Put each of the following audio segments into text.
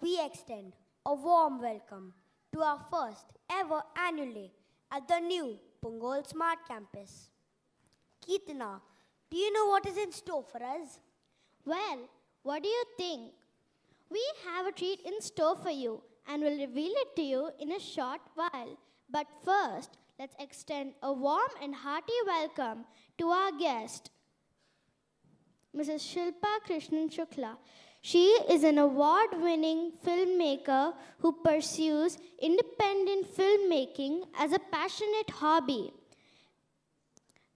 we extend a warm welcome to our first ever annual day at the new Pungol Smart Campus. Keetana, do you know what is in store for us? Well, what do you think? We have a treat in store for you and will reveal it to you in a short while. But first, let's extend a warm and hearty welcome to our guest, Mrs. Shilpa Krishnan Shukla. She is an award-winning filmmaker who pursues independent filmmaking as a passionate hobby.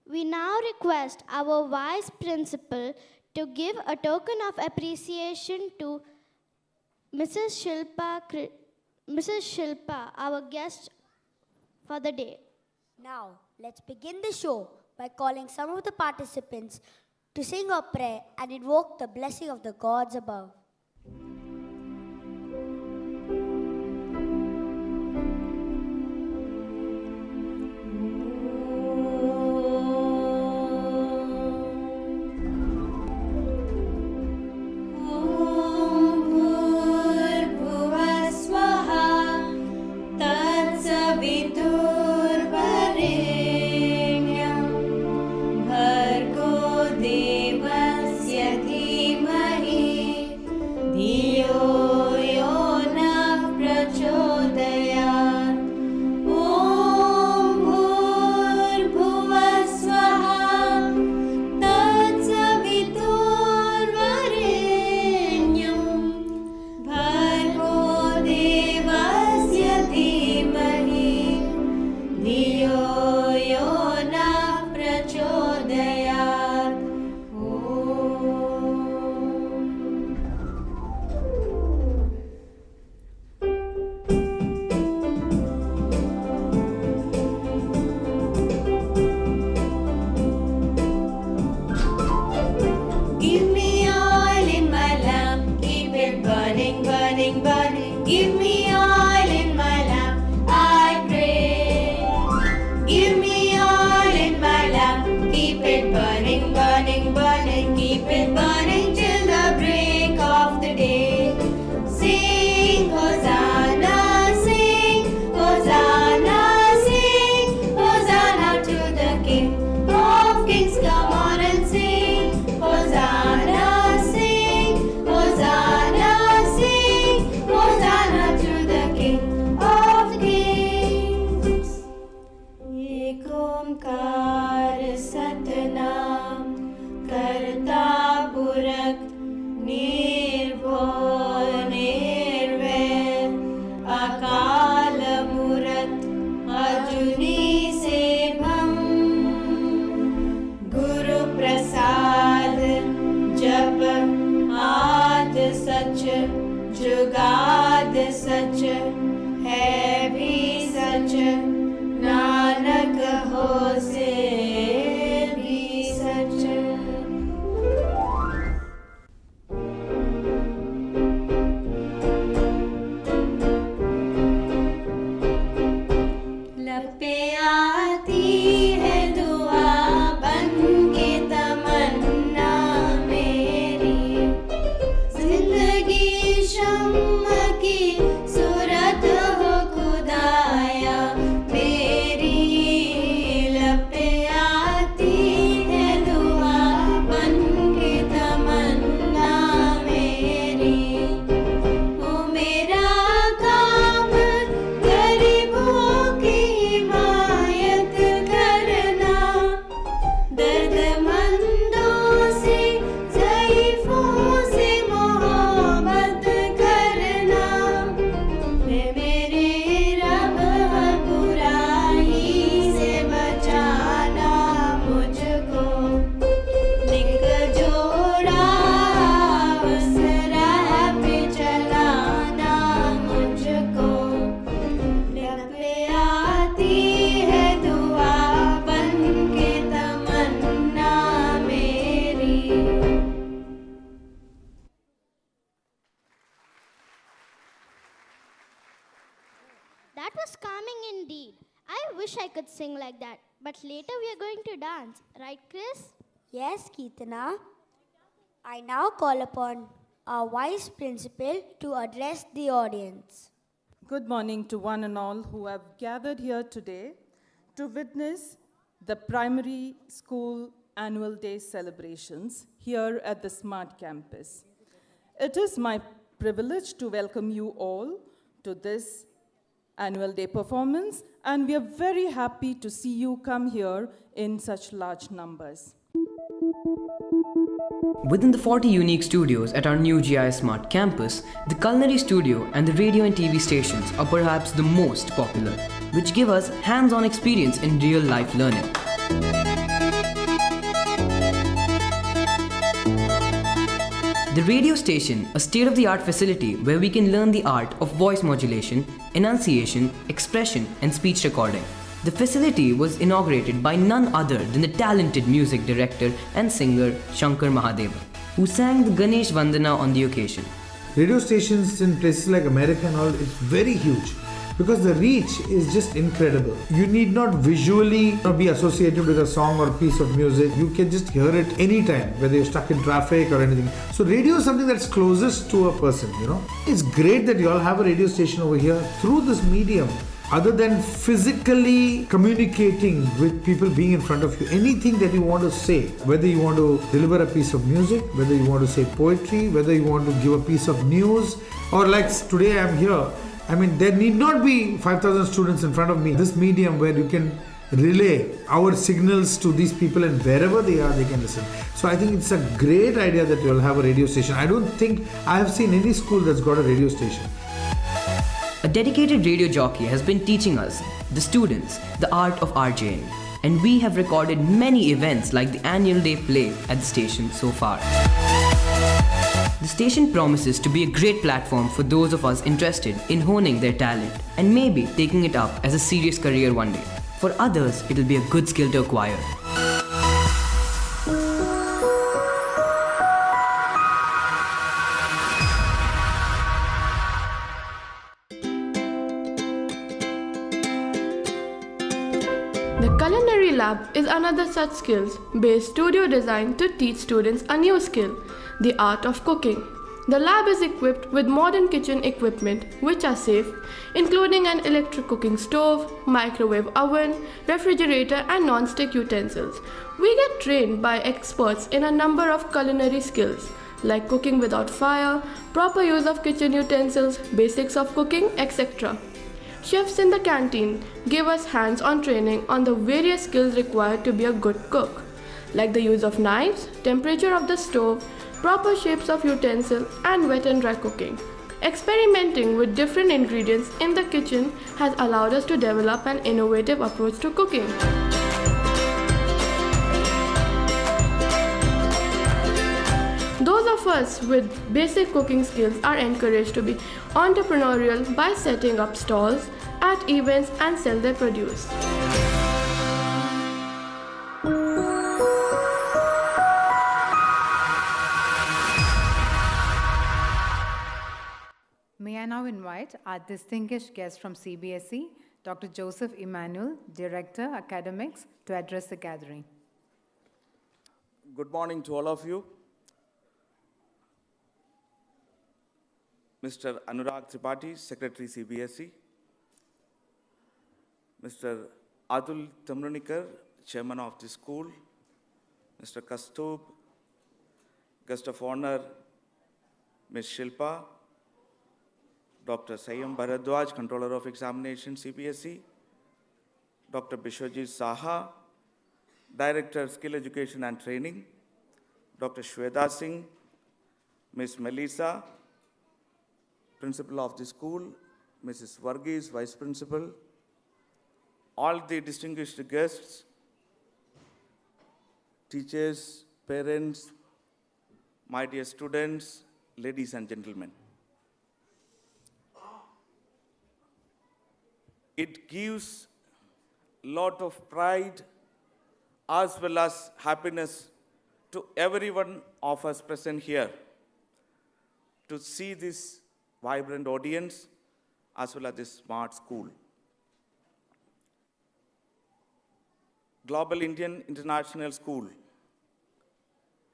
We now request our Vice Principal to give a token of appreciation to Mrs. Shilpa, our guest for the day. Now, let's begin the show by calling some of the participants to sing a prayer and invoke the blessing of the gods above. That was calming indeed. I wish I could sing like that, but later we are going to dance. Right, Chris? Yes, Keetana. I now call upon our Vice Principal, to address the audience. Good morning to one and all who have gathered here today to witness the primary school annual day celebrations here at the Smart Campus. It is my privilege to welcome you all to this annual day performance, and we are very happy to see you come here in such large numbers. Within the 40 unique studios at our new GIIS Smart Campus, the culinary studio and the radio and TV stations are perhaps the most popular, which give us hands-on experience in real-life learning. The radio station, a state-of-the-art facility where we can learn the art of voice modulation, enunciation, expression, and speech recording. The facility was inaugurated by none other than the talented music director and singer Shankar Mahadeva, who sang the Ganesh Vandana on the occasion. Radio stations in places like America and all, it's very huge because the reach is just incredible. You need not visually be associated with a song or piece of music. You can just hear it anytime, whether you're stuck in traffic or anything. So radio is something that's closest to a person, It's great that you all have a radio station over here through this medium. Other than physically communicating with people being in front of you, anything that you want to say, whether you want to deliver a piece of music, whether you want to say poetry, whether you want to give a piece of news, or like today I'm here, there need not be 5,000 students in front of me. This medium where you can relay our signals to these people, and wherever they are, they can listen. So I think it's a great idea that you'll have a radio station. I don't think I have seen any school that's got a radio station. A dedicated radio jockey has been teaching us, the students, the art of RJing, and we have recorded many events like the annual day play at the station so far. The station promises to be a great platform for those of us interested in honing their talent and maybe taking it up as a serious career one day. For others, it'll be a good skill to acquire. The Culinary Lab is another such skills-based studio designed to teach students a new skill, the art of cooking. The lab is equipped with modern kitchen equipment which are safe, including an electric cooking stove, microwave oven, refrigerator and non-stick utensils. We get trained by experts in a number of culinary skills like cooking without fire, proper use of kitchen utensils, basics of cooking, etc. Chefs in the canteen give us hands-on training on the various skills required to be a good cook, like the use of knives, temperature of the stove, proper shapes of utensil, and wet and dry cooking. Experimenting with different ingredients in the kitchen has allowed us to develop an innovative approach to cooking. Those of us with basic cooking skills are encouraged to be entrepreneurial by setting up stalls at events and sell their produce. May I now invite our distinguished guest from CBSE, Dr. Joseph Emmanuel, Director, Academics, to address the gathering. Good morning to all of you. Mr. Anurag Tripathi, Secretary CBSE. Mr. Adul Tamrunikar, Chairman of the school. Mr. Kastub, Guest of Honor, Ms. Shilpa. Dr. Sayam Bharadwaj, Controller of Examination, CBSE. Dr. Bishwajit Saha, Director, Skill Education and Training. Dr. Shweta Singh, Ms. Melissa, Principal of the school, Mrs. Varghese, Vice Principal, all the distinguished guests, teachers, parents, my dear students, ladies and gentlemen. It gives a lot of pride as well as happiness to everyone of us present here to see this vibrant audience as well as this smart school. Global Indian International School,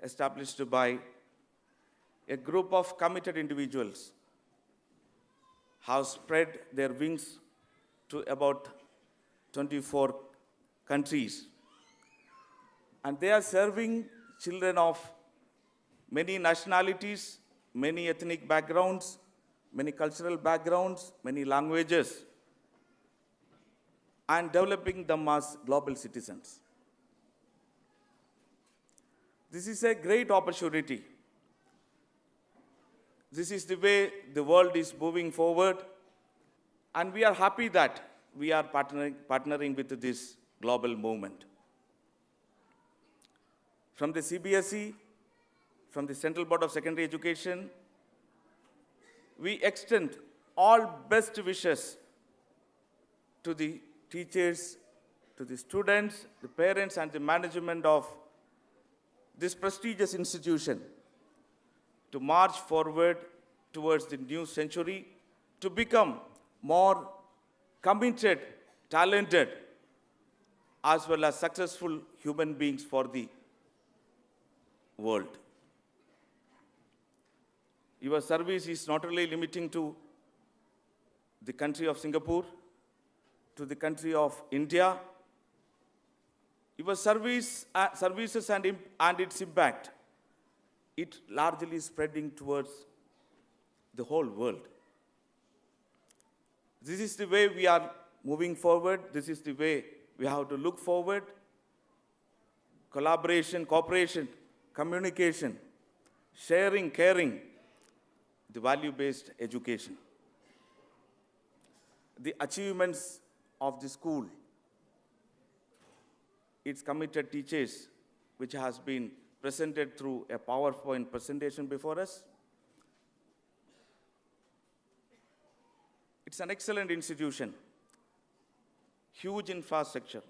established by a group of committed individuals have spread their wings to about 24 countries. And they are serving children of many nationalities, many ethnic backgrounds, many cultural backgrounds, many languages, and developing them as global citizens. This is a great opportunity. This is the way the world is moving forward, and we are happy that we are partnering with this global movement. From the CBSE, from the Central Board of Secondary Education, we extend all best wishes to the teachers, to the students, the parents, and the management of this prestigious institution to march forward towards the new century, to become more committed, talented, as well as successful human beings for the world. Your service is not only limiting to the country of Singapore, to the country of India. Your services and its impact, it largely spreading towards the whole world. This is the way we are moving forward. This is the way we have to look forward. Collaboration, cooperation, communication, sharing, caring, the value-based education. The achievements of the school, its committed teachers, which has been presented through a PowerPoint presentation before us. It's an excellent institution, huge infrastructure,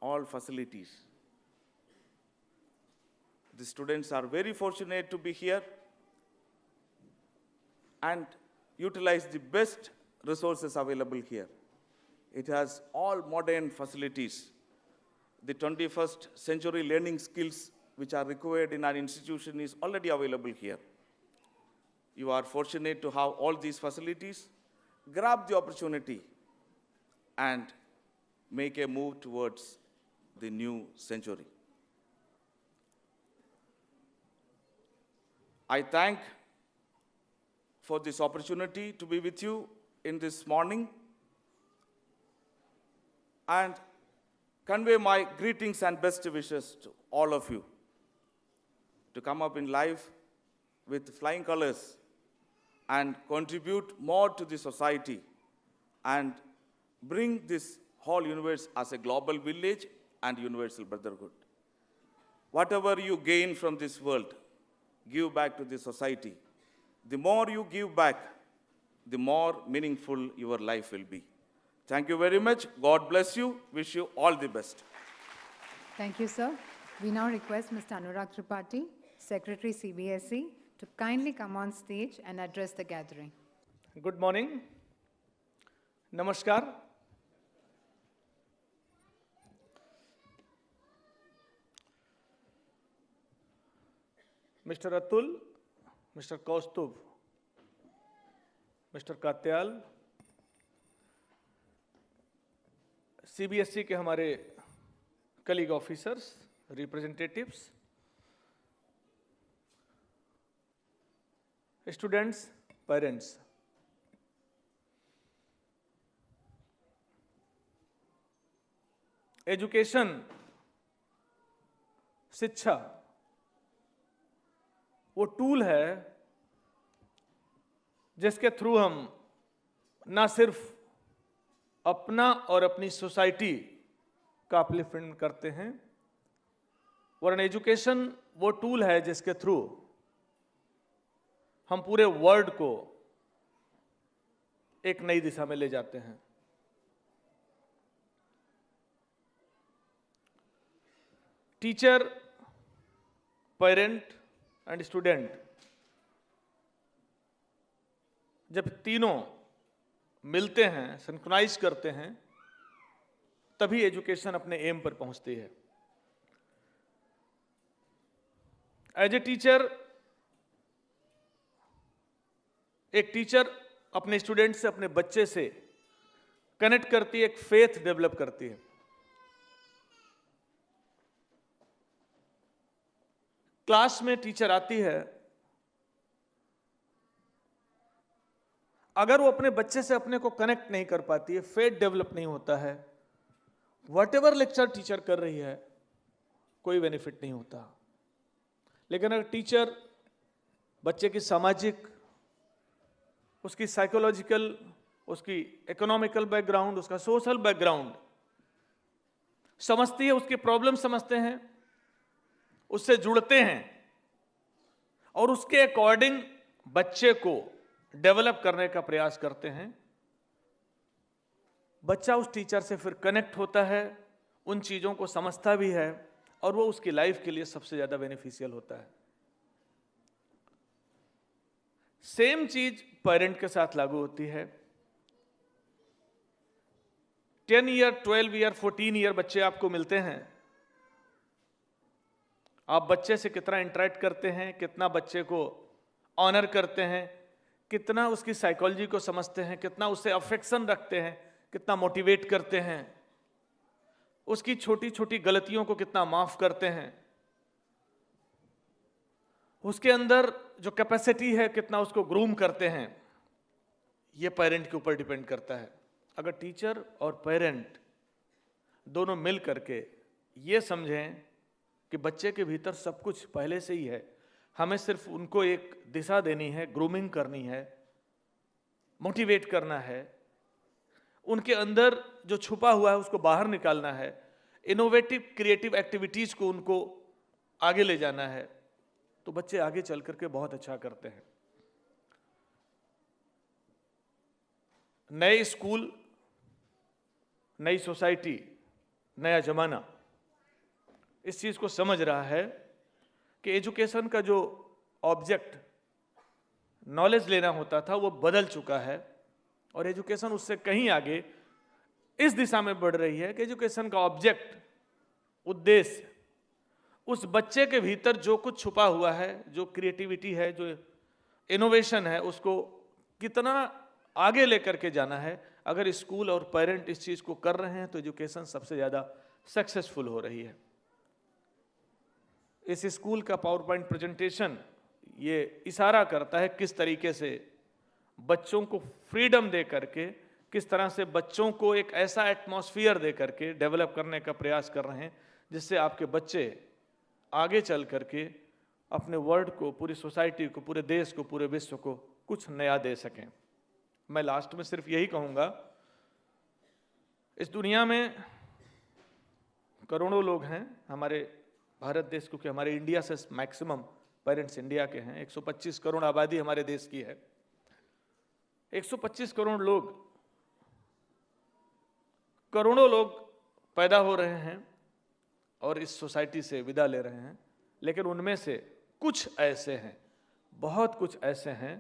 all facilities. The students are very fortunate to be here and utilize the best resources available here. It has all modern facilities. The 21st century learning skills which are required in our institution is already available here. You are fortunate to have all these facilities. Grab the opportunity and make a move towards the new century. I thank for this opportunity to be with you in this morning and convey my greetings and best wishes to all of you to come up in life with flying colors and contribute more to the society and bring this whole universe as a global village and universal brotherhood. Whatever you gain from this world, give back to the society. The more you give back, the more meaningful your life will be. Thank you very much. God bless you. Wish you all the best. Thank you, sir. We now request Mr. Anurag Tripathi, Secretary CBSE, to kindly come on stage and address the gathering. Good morning. Namaskar. Mr. Atul, Mr. Kaustubh, Mr. Katyal, CBSE के हमारे colleague officers, representatives, students, parents. Education, शिक्षा, वो tool है जिसके through हम ना सिर्फ अपना और अपनी सोसाइटी का अपलिफ्टमेंट करते हैं, वरन एजुकेशन वो टूल है जिसके थ्रू हम पूरे वर्ल्ड को एक नई दिशा में ले जाते हैं। टीचर, पेरेंट एंड स्टूडेंट जब तीनों मिलते हैं, सिंक्रोनाइज करते हैं, तभी एजुकेशन अपने एम पर पहुंचती है। एज ए टीचर एक टीचर अपने स्टूडेंट से, अपने बच्चे से कनेक्ट करती है, एक फेथ डेवलप करती है। क्लास में टीचर आती है, अगर वो अपने बच्चे से अपने को कनेक्ट नहीं कर पाती है, फेथ डेवलप नहीं होता है, व्हाटएवर लेक्चर टीचर कर रही है कोई बेनिफिट नहीं होता। लेकिन अगर टीचर बच्चे की सामाजिक, उसकी साइकोलॉजिकल, उसकी इकोनॉमिकल बैकग्राउंड, उसका सोशल बैकग्राउंड समझती है, उसकी प्रॉब्लम समझते हैं, उससे जुड़ते हैं और उसके अकॉर्डिंग बच्चे को डेवलप करने का प्रयास करते हैं, बच्चा उस टीचर से फिर कनेक्ट होता है, उन चीजों को समझता भी है और वो उसकी लाइफ के लिए सबसे ज्यादा बेनिफिशियल होता है। सेम चीज पेरेंट के साथ लागू होती है। 10 ईयर, 12 ईयर, 14 ईयर बच्चे आपको मिलते हैं, आप बच्चे से कितना इंटरेक्ट करते हैं, कितना बच्चे को ऑनर करते हैं, कितना उसकी साइकोलॉजी को समझते हैं, कितना उससे अफेक्शन रखते हैं, कितना मोटिवेट करते हैं, उसकी छोटी छोटी गलतियों को कितना माफ करते हैं, उसके अंदर जो कैपेसिटी है कितना उसको ग्रूम करते हैं, ये पेरेंट के ऊपर डिपेंड करता है। अगर टीचर और पेरेंट दोनों मिल करके ये समझें कि बच्चे के भीतर सब कुछ पहले से ही है, हमें सिर्फ उनको एक दिशा देनी है, ग्रूमिंग करनी है, मोटिवेट करना है, उनके अंदर जो छुपा हुआ है उसको बाहर निकालना है, इनोवेटिव क्रिएटिव एक्टिविटीज को उनको आगे ले जाना है, तो बच्चे आगे चल करके बहुत अच्छा करते हैं। नए स्कूल, नई सोसाइटी, नया जमाना इस चीज को समझ रहा है कि एजुकेशन का जो ऑब्जेक्ट नॉलेज लेना होता था वो बदल चुका है और एजुकेशन उससे कहीं आगे इस दिशा में बढ़ रही है कि एजुकेशन का ऑब्जेक्ट, उद्देश्य, उस बच्चे के भीतर जो कुछ छुपा हुआ है, जो क्रिएटिविटी है, जो इनोवेशन है, उसको कितना आगे लेकर के जाना है। अगर स्कूल और पेरेंट इस चीज को कर रहे हैं तो एजुकेशन सबसे ज्यादा सक्सेसफुल हो रही है। इस स्कूल का पावर पॉइंट प्रेजेंटेशन ये इशारा करता है किस तरीके से बच्चों को फ्रीडम दे करके, किस तरह से बच्चों को एक ऐसा एटमॉस्फेयर दे करके डेवलप करने का प्रयास कर रहे हैं जिससे आपके बच्चे आगे चल करके अपने वर्ल्ड को, पूरी सोसाइटी को, पूरे देश को, पूरे विश्व को कुछ नया दे सकें। मैं लास्ट में सिर्फ यही कहूँगा, इस दुनिया में करोड़ों लोग हैं, हमारे भारत देश, क्योंकि हमारे इंडिया से मैक्सिमम पेरेंट्स इंडिया के हैं, 125 करोड़ आबादी हमारे देश की है। 125 करोड़ लोग, करोड़ों लोग पैदा हो रहे हैं और इस सोसाइटी से विदा ले रहे हैं, लेकिन उनमें से कुछ ऐसे हैं, बहुत कुछ ऐसे हैं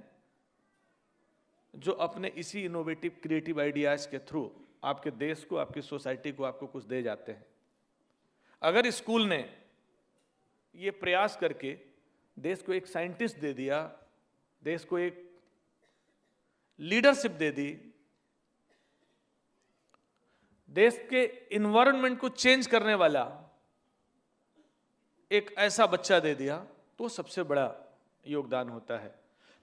जो अपने इसी इनोवेटिव क्रिएटिव आइडियाज के थ्रू आपके देश को, आपकी सोसाइटी को, आपको कुछ दे जाते हैं। अगर स्कूल ने ये प्रयास करके देश को एक साइंटिस्ट दे दिया, देश को एक लीडरशिप दे दी, देश के इन्वायरमेंट को चेंज करने वाला एक ऐसा बच्चा दे दिया, तो सबसे बड़ा योगदान होता है।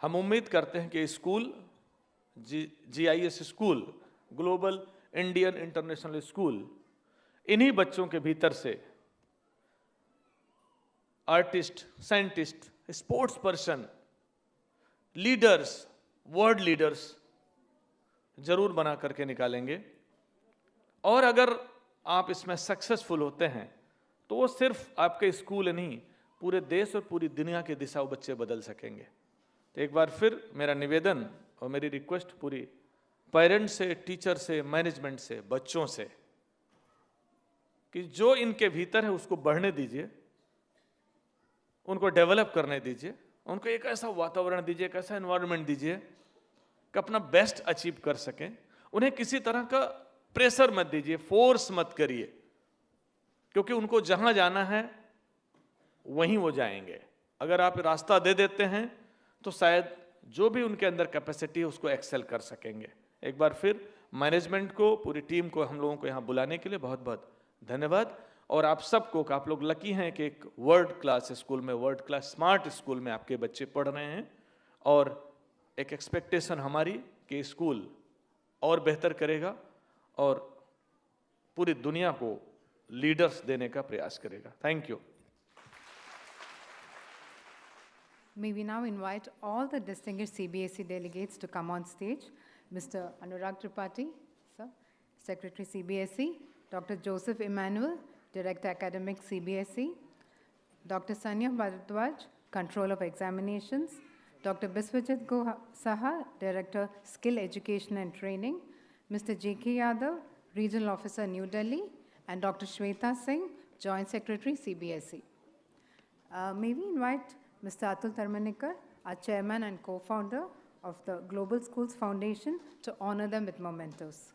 हम उम्मीद करते हैं कि school, GIIS school, global Indian international school, इन्हीं बच्चों के भीतर से artist, scientist, sports person, leaders, world leaders जरूर बना करके निकालेंगे। और अगर आप इसमें सक्सेसफुल होते हैं तो वो सिर्फ आपके स्कूल नहीं, पूरे देश और पूरी दुनिया की दिशा वो बच्चे बदल सकेंगे। तो एक बार फिर मेरा निवेदन और मेरी रिक्वेस्ट पूरी पेरेंट्स से, टीचर से, मैनेजमेंट से, बच्चों से, कि जो इनके भीतर है उसको बढ़ने दीजिए, उनको डेवलप करने दीजिए, उनको एक ऐसा वातावरण दीजिए, एक ऐसा एनवायरनमेंट दीजिए कि अपना बेस्ट अचीव कर सकें। उन्हें किसी तरह का प्रेशर मत दीजिए, फोर्स मत करिए, क्योंकि उनको जहां जाना है वहीं वो जाएंगे। अगर आप रास्ता दे देते हैं तो शायद जो भी उनके अंदर कैपेसिटी है उसको एक्सेल कर सकेंगे। एक बार फिर मैनेजमेंट को, पूरी टीम को, हम लोगों को यहाँ बुलाने के लिए बहुत बहुत धन्यवाद। और आप सबको, आप लोग लकी हैं कि एक वर्ल्ड क्लास स्कूल में, वर्ल्ड क्लास स्मार्ट स्कूल में आपके बच्चे पढ़ रहे हैं। और एक एक्सपेक्टेशन हमारी कि स्कूल और बेहतर करेगा और पूरी दुनिया को लीडर्स देने का प्रयास करेगा। Thank you. May we now invite all the distinguished CBSE delegates to come on stage. Mr. Anurag Tripathi, sir, Secretary CBSE, Dr. Joseph Emmanuel, Director Academic CBSE, Dr. Sanya Bharadwaj, Control of Examinations, Dr. Biswajit Saha, Director Skill Education and Training, Mr. J.K. Yadav, Regional Officer New Delhi, and Dr. Shweta Singh, Joint Secretary CBSE. May we invite Mr. Atul Tarmanikar, our chairman and co-founder of the Global Schools Foundation, to honor them with mementos.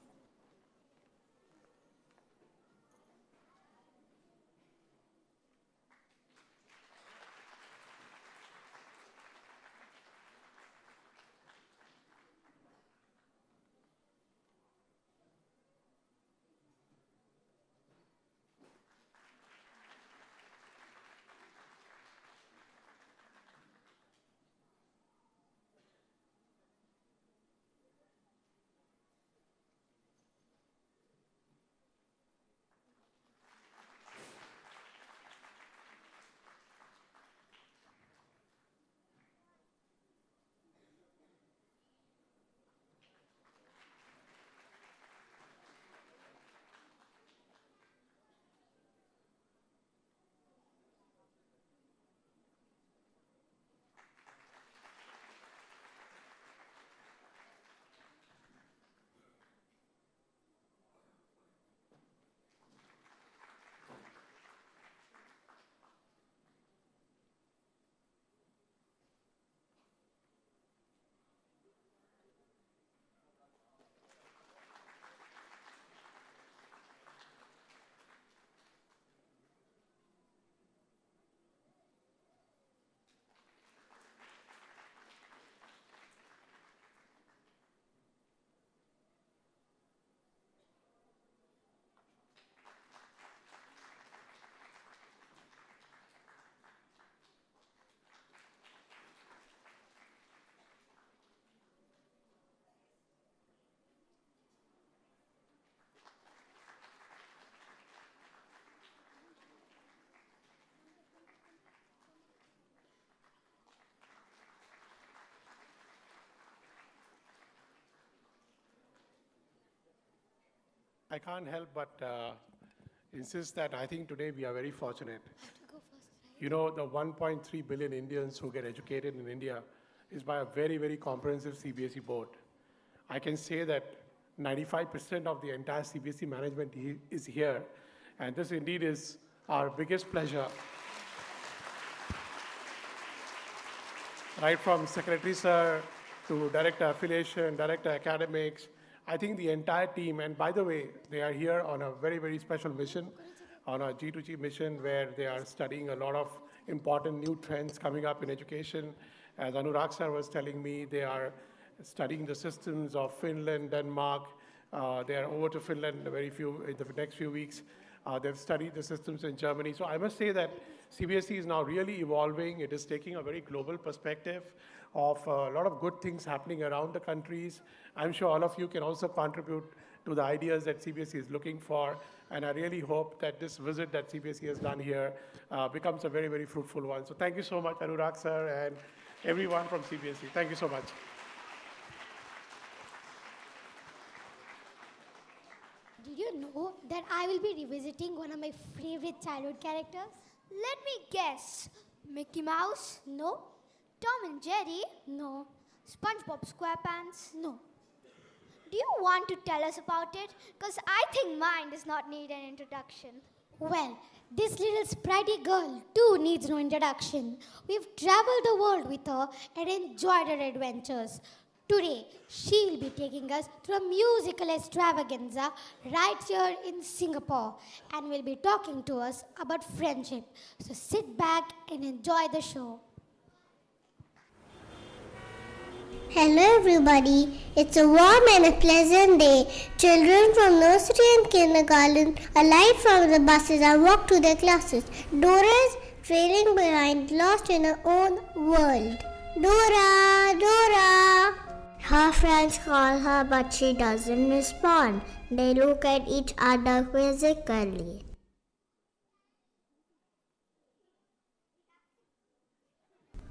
I can't help but insist that I think today we are very fortunate. You know, the 1.3 billion Indians who get educated in India is by a very, very comprehensive CBSE board. I can say that 95% of the entire CBSE management is here, and this indeed is our biggest pleasure. Right from Secretary Sir to Director Affiliation, Director Academics, I think the entire team, and by the way, they are here on a very, very special mission, on a G2G mission where they are studying a lot of important new trends coming up in education. As Anurag sir was telling me, they are studying the systems of Finland, Denmark. They are over to Finland in the next few weeks. They've studied the systems in Germany. So I must say that CBSE is now really evolving. It is taking a very global perspective of a lot of good things happening around the countries. I'm sure all of you can also contribute to the ideas that CBSE is looking for. And I really hope that this visit that CBSE has done here becomes a very, very fruitful one. So thank you so much, Anurag sir, and everyone from CBSE. Thank you so much. Did you know that I will be revisiting one of my favorite childhood characters? Let me guess. Mickey Mouse? No. Tom and Jerry? No. SpongeBob SquarePants? No. Do you want to tell us about it? Because I think mine does not need an introduction. Well, this little sprightly girl too needs no introduction. We've traveled the world with her and enjoyed her adventures. Today, she will be taking us through a musical extravaganza right here in Singapore and will be talking to us about friendship. So sit back and enjoy the show. Hello everybody. It's a warm and a pleasant day. Children from nursery and kindergarten alight from the buses and walk to their classes. Dora is trailing behind, lost in her own world. Dora, Dora. Her friends call her but she doesn't respond. They look at each other quizzically.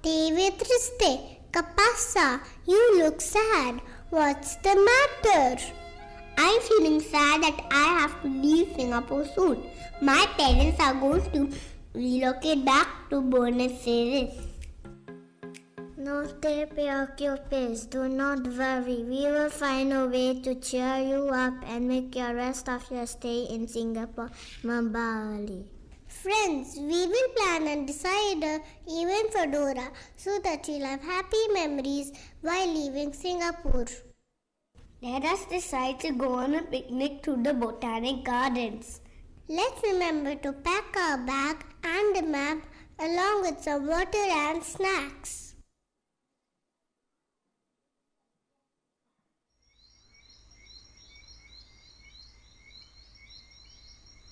David Triste. Kapasa, you look sad. What's the matter? I'm feeling sad that I have to leave Singapore soon. My parents are going to relocate back to Buenos Aires. No te preocupes, do not worry. We will find a way to cheer you up and make your rest of your stay in Singapore memorable. Friends, we will plan and decide an event for Dora so that she'll have happy memories while leaving Singapore. Let us decide to go on a picnic to the Botanic Gardens. Let's remember to pack our bag and a map along with some water and snacks.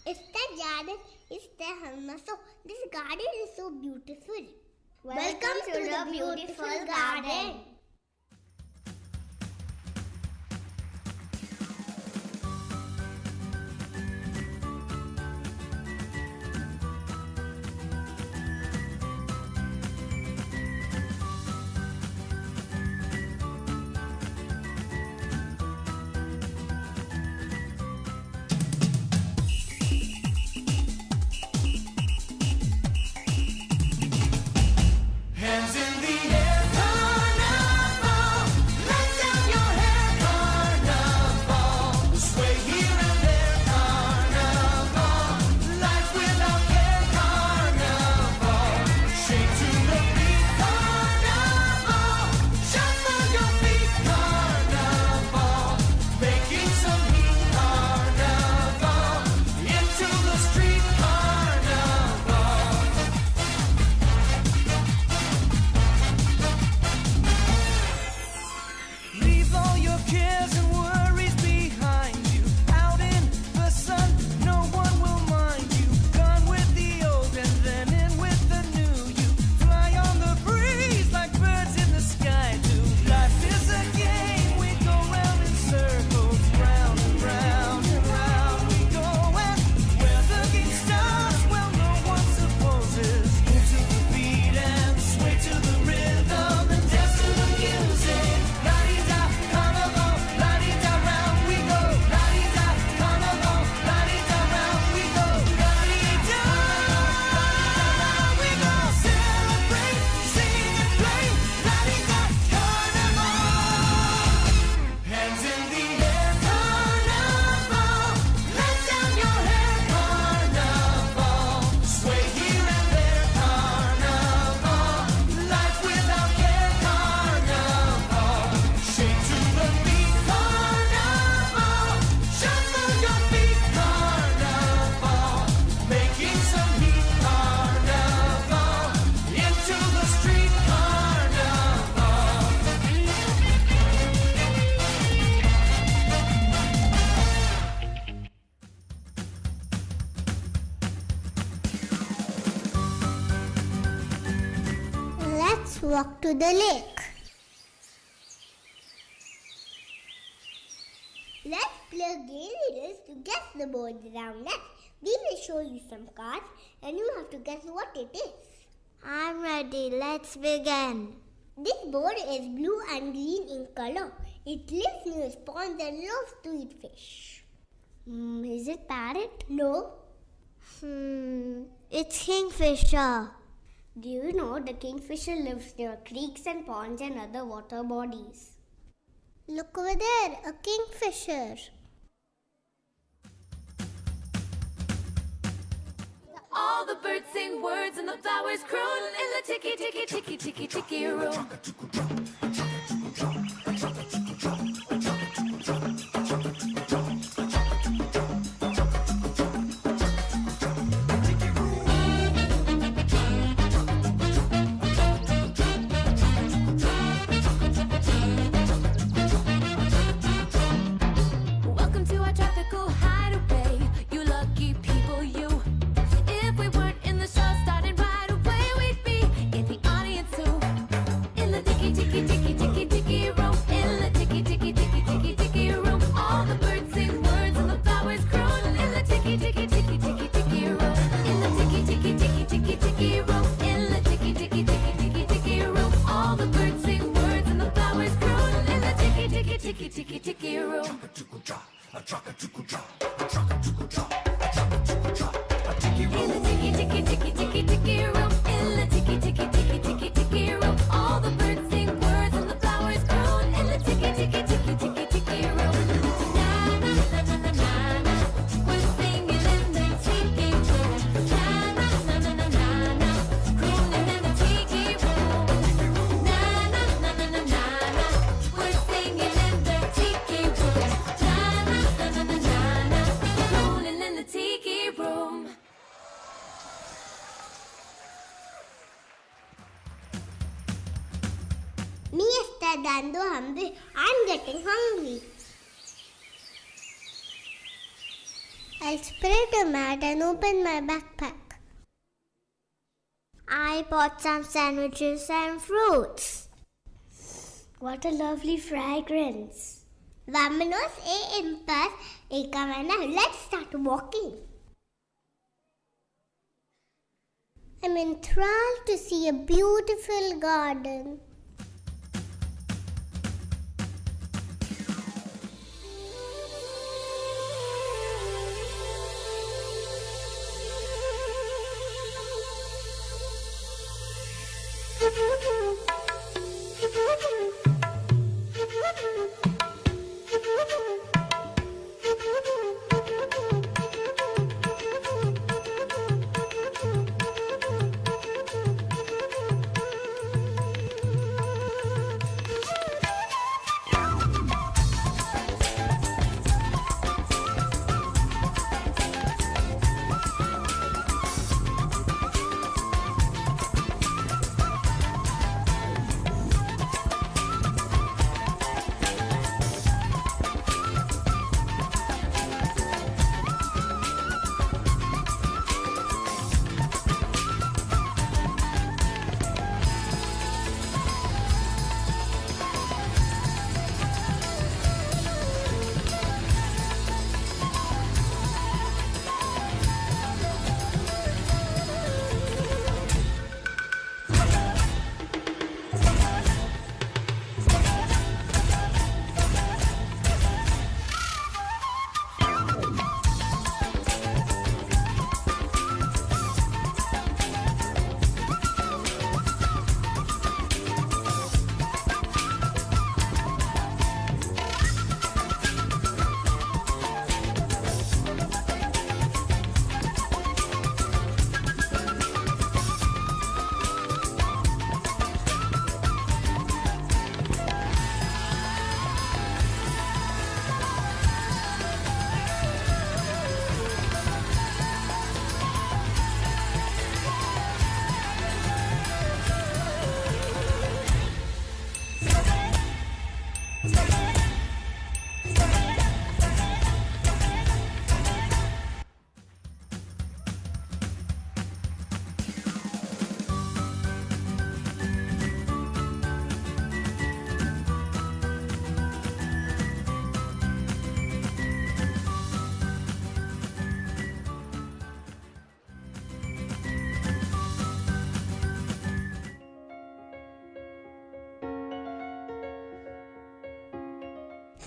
Is the garden? Is the Hammaso? This garden is so beautiful. Welcome to the beautiful garden. Hands in the air, carnival. Let down your hair, carnival. Sway here and there, carnival. Life without care, carnival. Shake to the beat, carnival. Shuffle your feet, carnival. Making some heat, carnival. Into the street, carnival. Leave all your cares and worries behind you. Out in the sun, no one will mind you. Gone with the old and then in with the new. You fly on the breeze like birds in the sky do. Life is a game, we go round in circles. Round and round and round we go. And where the game starts, well, no one supposes. Move to the beat and sway to the rhythm and dance to the music. La-di-da, carnival, la-di-da, round we go. La-di-da, carnival, la-di-da, round we go. La-di-da, round we go. Celebrate, sing and play. La-di-da, carnival. Hands in the air, carnival. Let down your hair, carnival. Sway here and there, carnival. Life without care, carnival. Shake to the beat, carnival. Shuffle your feet, carnival. Making some heat, carnival. Into the street, carnival. Let's walk to the lake. Let's play game riddles to guess the board around us. We will show you some cards and you have to guess what it is. I'm ready. Let's begin. This board is blue and green in color. It lives near ponds and loves to eat fish. Is it parrot? No. It's kingfisher. Do you know the kingfisher lives near creeks and ponds and other water bodies? Look over there, a kingfisher. All the birds sing words and the flowers croon in the ticky ticky ticky ticky ticky room. ticky ticky ticky room. In the ticky ticky ticky ticky ticky room. In the ticky ticky ticky ticky ticky room. All the birds sing words and the flowers groan. In the ticky ticky ticky ticky ticky room. Na na na na na na na. We're singing in the tiki room. Na na na na na na na. Crooning in the tiki room. Na na na na na na na. We're singing in the tiki room. Na na na na na na na. Crooning in the tiki room. Me está dando hambre. I'm getting hungry. I'll spread a mat and open my backpack. I bought some sandwiches and fruits. What a lovely fragrance. Vámonos en paz y camina. Let's start walking. I'm enthralled to see a beautiful garden.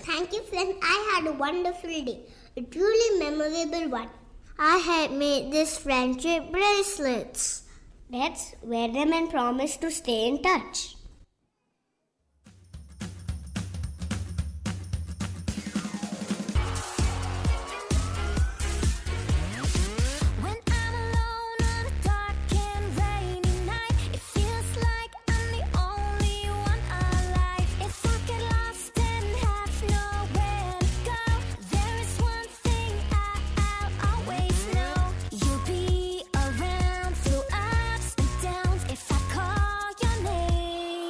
Thank you, friends. I had a wonderful day. A truly memorable one. I had made these friendship bracelets. Let's wear them and promise to stay in touch. When I'm alone on a dark and rainy night, it feels like I'm the only one alive. If I get lost and have nowhere to go, there is one thing I'll always know. You'll be around through ups and downs if I call your name.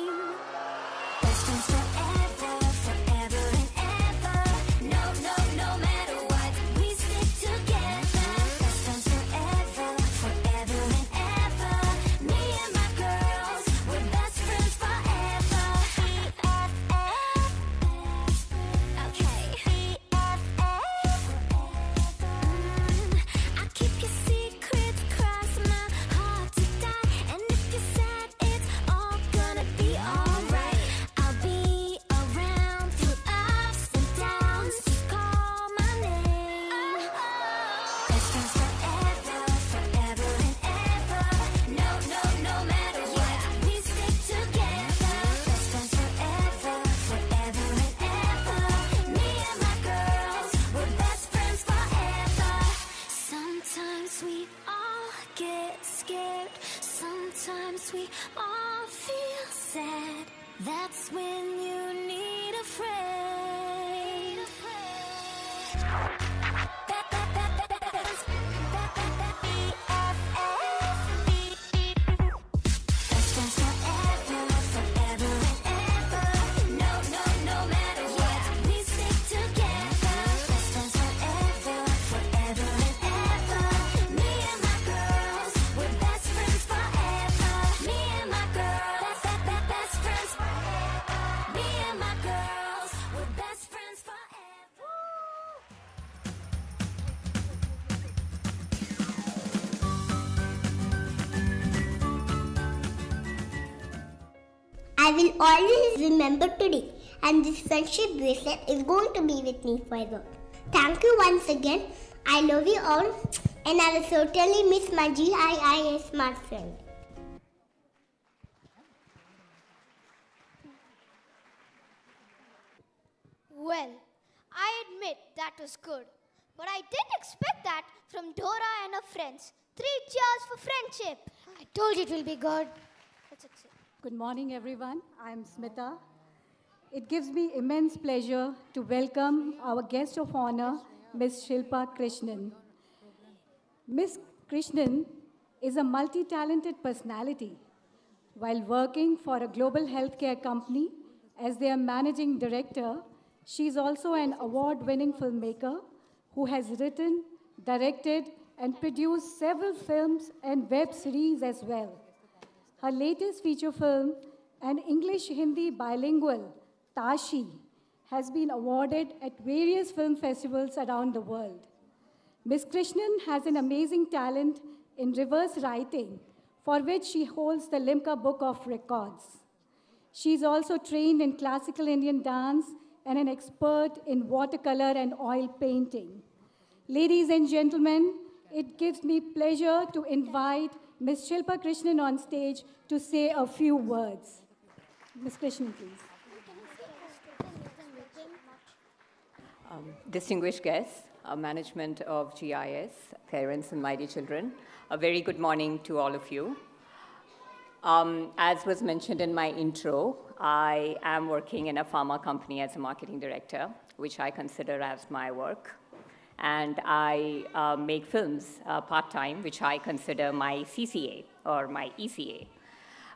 I will always remember today, and this friendship bracelet is going to be with me forever. Thank you once again. I love you all, and I will certainly miss my GIIS smart friend. Well, I admit that was good. But I didn't expect that from Dora and her friends. 3 cheers for friendship. I told you it will be good. That's it. Good morning, everyone. I'm Smita. It gives me immense pleasure to welcome our guest of honor, Ms. Shilpa Krishnan. Ms. Krishnan is a multi-talented personality. While working for a global healthcare company as their managing director, she is also an award-winning filmmaker who has written, directed, and produced several films and web series as well. Her latest feature film, an English-Hindi bilingual, Tashi, has been awarded at various film festivals around the world. Ms. Krishnan has an amazing talent in reverse writing, for which she holds the Limca Book of Records. She is also trained in classical Indian dance and an expert in watercolor and oil painting. Ladies and gentlemen, it gives me pleasure to invite Ms. Shilpa Krishnan on stage to say a few words. Ms. Krishnan, please. Distinguished guests, management of GIIS, parents and my dear children, a very good morning to all of you. As was mentioned in my intro, I am working in a pharma company as a marketing director, which I consider as my work. And I make films part-time, which I consider my CCA or my ECA.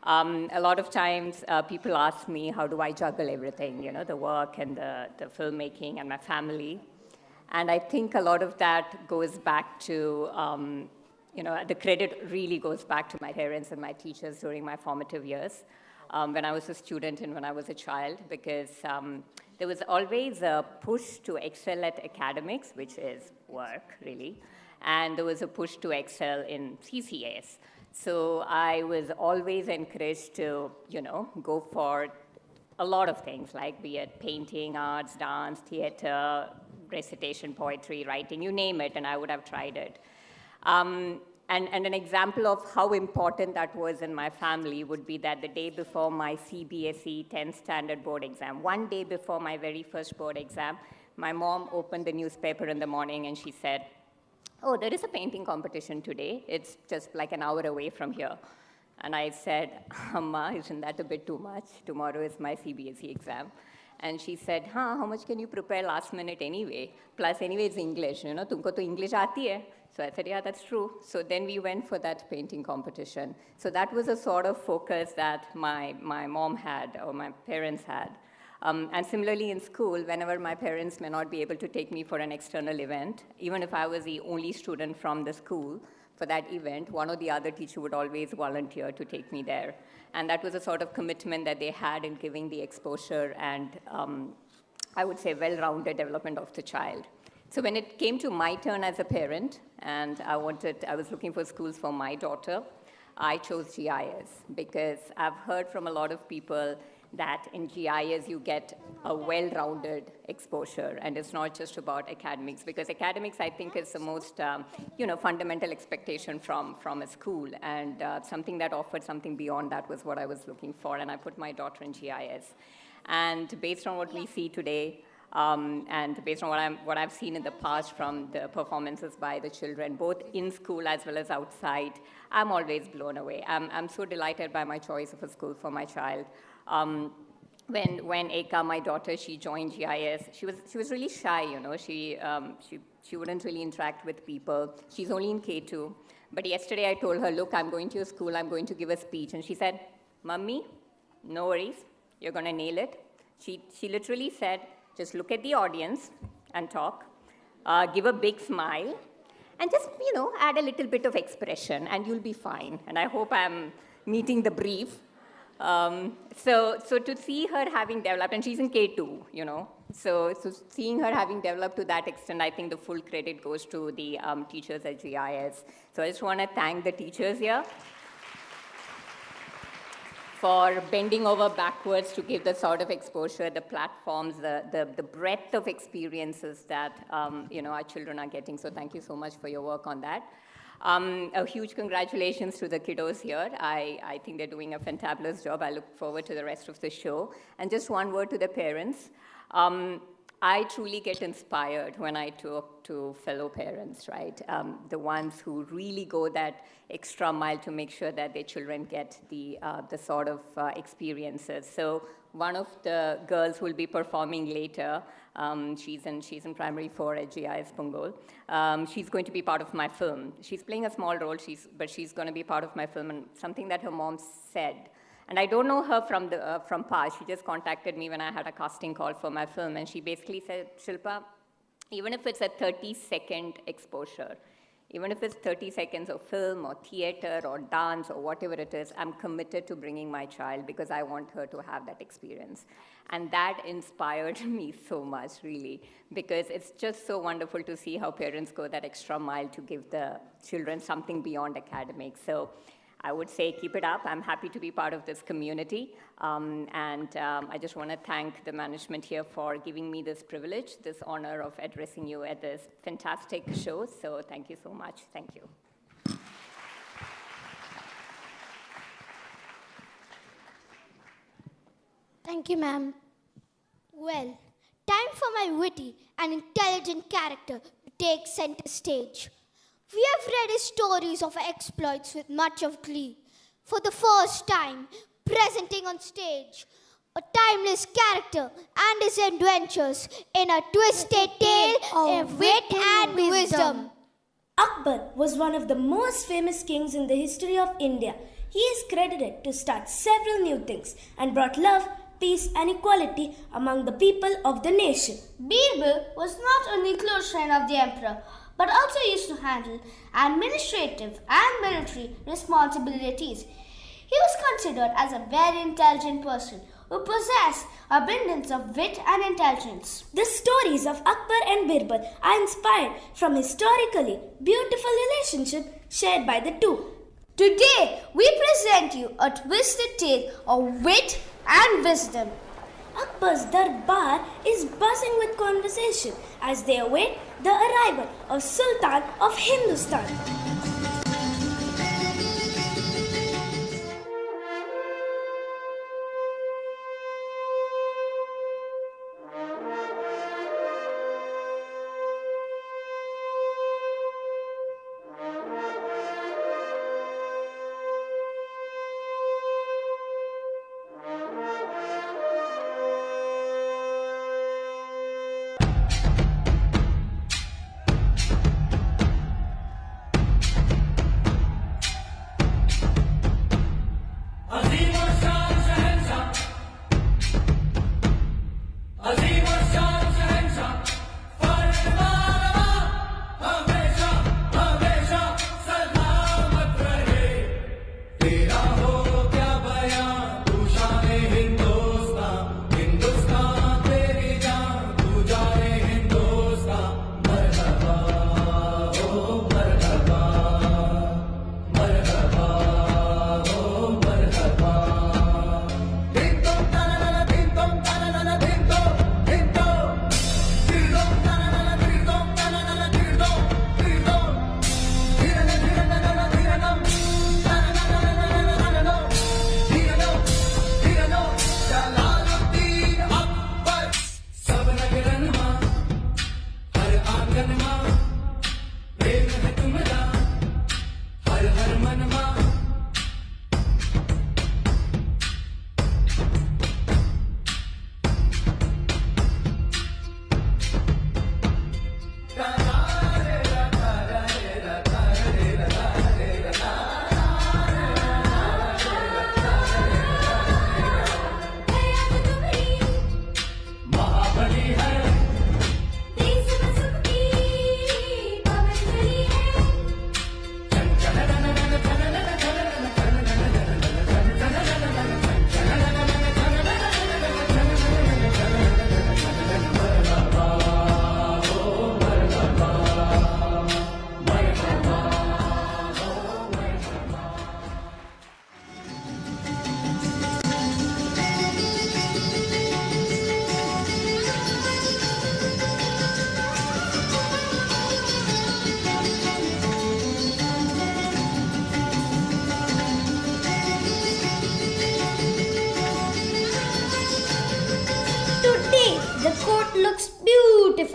A lot of times people ask me, how do I juggle everything, you know, the work and the filmmaking and my family. And I think a lot of that goes back to, you know, the credit really goes back to my parents and my teachers during my formative years, when I was a student and when I was a child, because there was always a push to excel at academics, which is work, really, and there was a push to excel in CCAs. So I was always encouraged to, you know, go for a lot of things, like be it painting, arts, dance, theater, recitation, poetry, writing, you name it, and I would have tried it. And an example of how important that was in my family would be that the day before my CBSE 10th standard board exam, one day before my very first board exam, my mom opened the newspaper in the morning and she said, oh, there is a painting competition today. It's just like an hour away from here. And I said, Amma, isn't that a bit too much? Tomorrow is my CBSE exam. And she said, how much can you prepare last minute anyway? Plus, anyway, it's English, you know, tumko to English aati hai. So I said, yeah, that's true. So then we went for that painting competition. So that was a sort of focus that my mom had, or my parents had. And similarly in school, whenever my parents may not be able to take me for an external event, even if I was the only student from the school for that event, one or the other teacher would always volunteer to take me there. And that was a sort of commitment that they had in giving the exposure and, I would say, well-rounded development of the child. So when it came to my turn as a parent, and I was looking for schools for my daughter, I chose GIIS because I've heard from a lot of people that in GIIS you get a well-rounded exposure, and it's not just about academics, because academics, I think, is the most you know, fundamental expectation from a school, and something that offered something beyond that was what I was looking for, and I put my daughter in GIIS. And based on what we see today, and based on what I've seen in the past from the performances by the children, both in school as well as outside, I'm always blown away. I'm so delighted by my choice of a school for my child. When Eka, my daughter, she joined GIIS, she was really shy, you know. She wouldn't really interact with people. She's only in K2. But yesterday I told her, look, I'm going to your school, I'm going to give a speech. And she said, Mummy, no worries, you're going to nail it. She literally said, just look at the audience and talk, give a big smile, and just, you know, add a little bit of expression, and you'll be fine. And I hope I'm meeting the brief. So to see her having developed, and she's in K2, you know, so seeing her having developed to that extent, I think the full credit goes to the teachers at GIIS. So I just want to thank the teachers here for bending over backwards to give the sort of exposure, the platforms, the breadth of experiences that our children are getting. So thank you so much for your work on that. A huge congratulations to the kiddos here. I think they're doing a fantabulous job. I look forward to the rest of the show. And just one word to the parents. I truly get inspired when I talk to fellow parents, right? The ones who really go that extra mile to make sure that their children get the sort of experiences. So one of the girls who will be performing later, she's in primary 4 at GIIS Punggol. She's going to be part of my film. She's playing a small role, but she's going to be part of my film. And something that her mom said, and I don't know her from past. She just contacted me when I had a casting call for my film, and she basically said, Shilpa, even if it's a 30-second exposure, even if it's 30 seconds of film or theater or dance or whatever it is, I'm committed to bringing my child because I want her to have that experience. And that inspired me so much, really, because it's just so wonderful to see how parents go that extra mile to give the children something beyond academics. So I would say keep it up. I'm happy to be part of this community. I just want to thank the management here for giving me this privilege, this honor of addressing you at this fantastic show. So thank you so much. Thank you. Thank you, ma'am. Well, time for my witty and intelligent character to take center stage. We have read his stories of exploits with much of glee. For the first time, presenting on stage a timeless character and his adventures in a twisted tale of wit and wisdom. Akbar was one of the most famous kings in the history of India. He is credited to start several new things and brought love, peace and equality among the people of the nation. Birbal was not only close friend of the emperor, but also used to handle administrative and military responsibilities. He was considered as a very intelligent person who possessed abundance of wit and intelligence. The stories of Akbar and Birbal are inspired from historically beautiful relationship shared by the two. Today, we present you a twisted tale of wit and wisdom. Akbar's darbar is buzzing with conversation as they await the arrival of Sultan of Hindustan.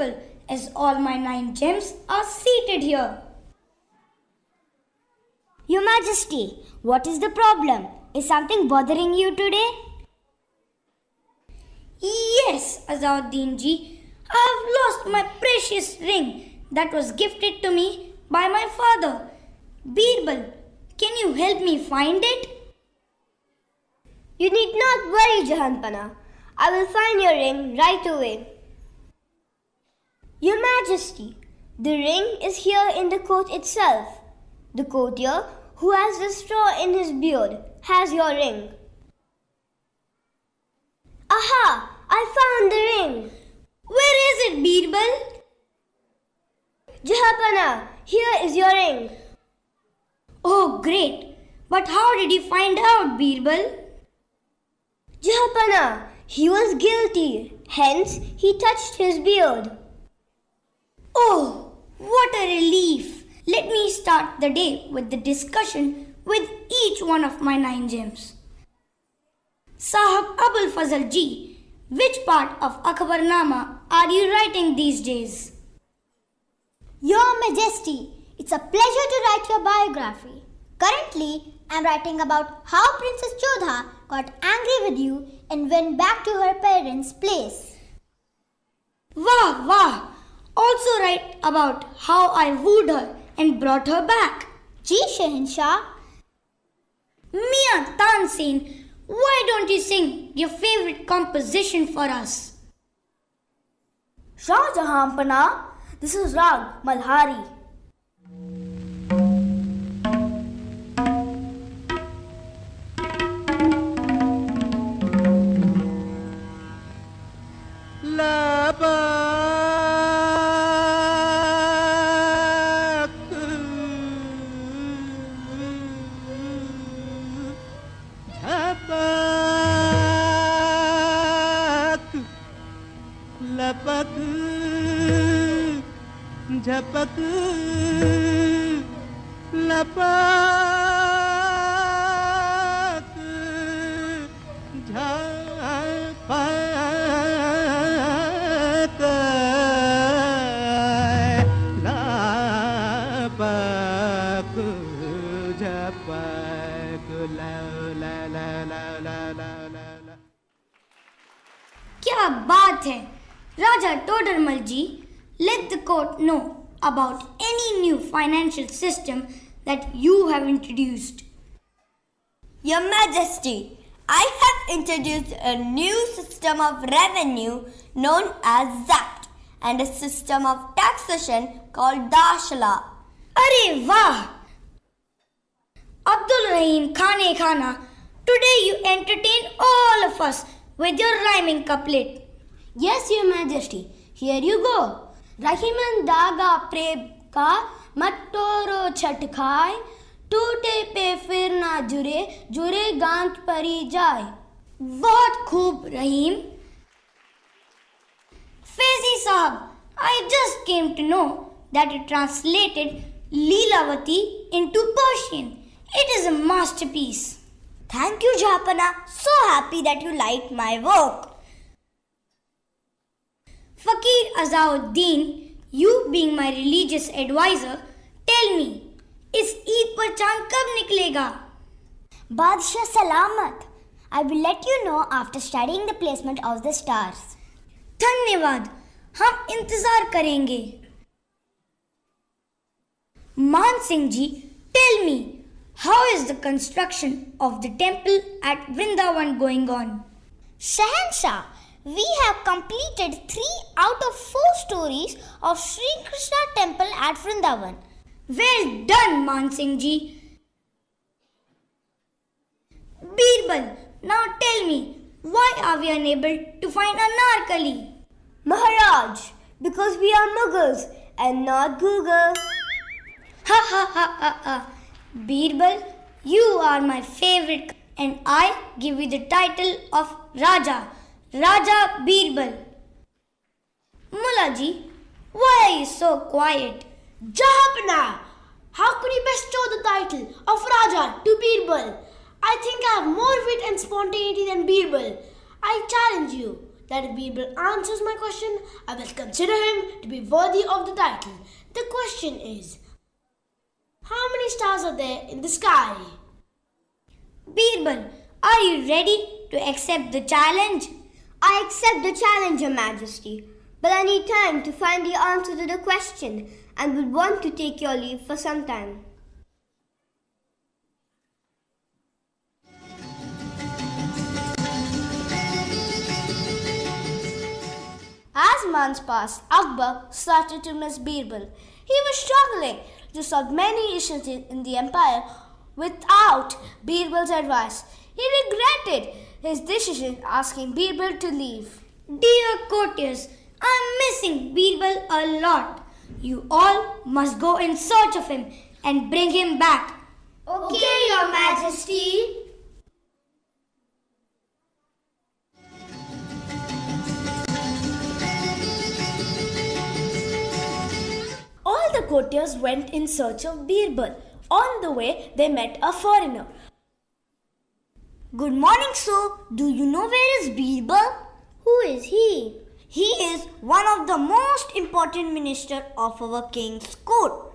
beautiful as all my 9 gems are seated here. Your Majesty, what is the problem? Is something bothering you today? Yes, Azauddin ji, I have lost my precious ring that was gifted to me by my father. Birbal, can you help me find it? You need not worry, Jahanpana. I will find your ring right away. Your Majesty, the ring is here in the court itself. The courtier who has the straw in his beard has your ring. Aha! I found the ring. Where is it, Birbal? Jahanpana, here is your ring. Oh, great. But how did you find out, Birbal? Jahanpana, he was guilty. Hence, he touched his beard. Oh, what a relief. Let me start the day with the discussion with each one of my 9 gems. Sahab Abul Fazal ji, which part of Akbarnama are you writing these days? Your Majesty, it's a pleasure to write your biography. Currently, I'm writing about how Princess Jodha got angry with you and went back to her parents' place. Wah, wah! Also write about how I wooed her and brought her back. Ji Shahanshah. Mia Tansin, why don't you sing your favorite composition for us? Shah Jahanpana, this is Rag Malhari. झपक लपक झपक लपक झपक ला ला ला ला ला ला ला। क्या बात है, Raja Todarmal ji. Let the court know about any new financial system that you have introduced. Your Majesty, I have introduced a new system of revenue known as Zapt and a system of taxation called Dashala. Arey Wah! Abdul Rahim Khane Khana, today you entertain all of us with your rhyming couplet. Yes, Your Majesty, here you go. Rahiman दागा प्रेम का मट्टोरो छटखाए टूटे पे फिर ना जुरे जुरे गांठ परी जाए। बहुत खूब रहीम। Faizi Sahab, I just came to know that you translated Leelavati into Persian. It is a masterpiece. Thank you, Jahanpana. So happy that you liked my work. Fakir Azauddin, you being my religious advisor, tell me, is Eid par chand kab niklega? Badshah Salamat. I will let you know after studying the placement of the stars. धन्यवाद, हम इंतजार करेंगे. Man Singh ji, tell me, how is the construction of the temple at Vrindavan going on? Shahanshah, we have completed 3 out of 4 stories of Sri Krishna temple at Vrindavan. Well done, Man Singh ji. Birbal, now tell me, why are we unable to find Anarkali? Maharaj, because we are Mughals and not Google. Ha ha ha ha ha. Birbal, you are my favorite and I give you the title of Raja. Raja Birbal. Mullah ji, why are you so quiet? Jahanpana, how could you bestow the title of Raja to Birbal? I think I have more wit and spontaneity than Birbal. I challenge you. that if Birbal answers my question, I will consider him to be worthy of the title. The question is, how many stars are there in the sky? Birbal, are you ready to accept the challenge? I accept the challenge, Your Majesty, but I need time to find the answer to the question and would want to take your leave for some time. As months passed, Akbar started to miss Birbal. He was struggling to solve many issues in the empire without Birbal's advice. He regretted his decision asking Birbal to leave. Dear courtiers, I'm missing Birbal a lot. You all must go in search of him and bring him back. Okay, Your Majesty. All the courtiers went in search of Birbal. On the way, they met a foreigner. Good morning, sir. Do you know where is Birbal? Who is he? He is one of the most important ministers of our king's court.